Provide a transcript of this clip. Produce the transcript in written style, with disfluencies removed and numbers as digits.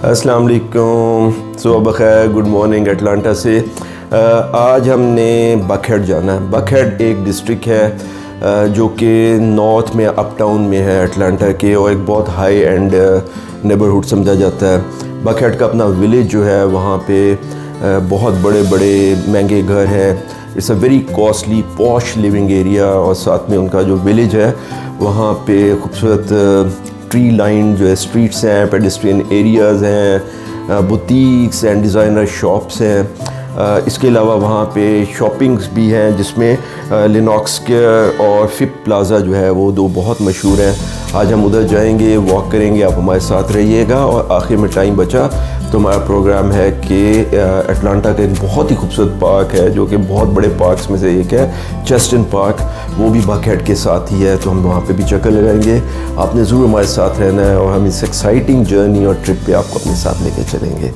अस्सलाम वालेकुम, सुबह बखैर, गुड मॉर्निंग अटलांटा से। आज हमने बकहेड जाना है। बकहेड एक डिस्ट्रिक्ट है जो कि नॉर्थ में अप टाउन में है अटलांटा के, और एक बहुत हाई एंड नेबरहुड समझा जाता है। बकहेड का अपना विलेज जो है वहाँ पे बहुत बड़े बड़े महंगे घर हैं। It's a very costly posh living area, और साथ में उनका जो विलेज है वहाँ पे खूबसूरत ट्री लाइन जो है स्ट्रीट्स हैं, पेडेस्ट्रियन एरियाज़ हैं, बुटीक्स एंड डिज़ाइनर शॉप्स हैं। इसके अलावा वहाँ पे शॉपिंग्स भी हैं जिसमें लिनॉक्स केयर और फिप प्लाज़ा जो है वो दो बहुत मशहूर हैं। आज हम उधर जाएंगे, वॉक करेंगे, आप हमारे साथ रहिएगा। और आखिर में टाइम बचा तो हमारा प्रोग्राम है कि अटलांटा का एक बहुत ही खूबसूरत पार्क है जो कि बहुत बड़े पार्क्स में से एक है, चेस्टन पार्क, वो भी बकहेड के साथ ही है, तो हम वहाँ पे भी चक्कर लगाएंगे। आपने ज़रूर हमारे साथ रहना है और हम इस एक्साइटिंग जर्नी और ट्रिप पे आपको अपने साथ लेके चलेंगे।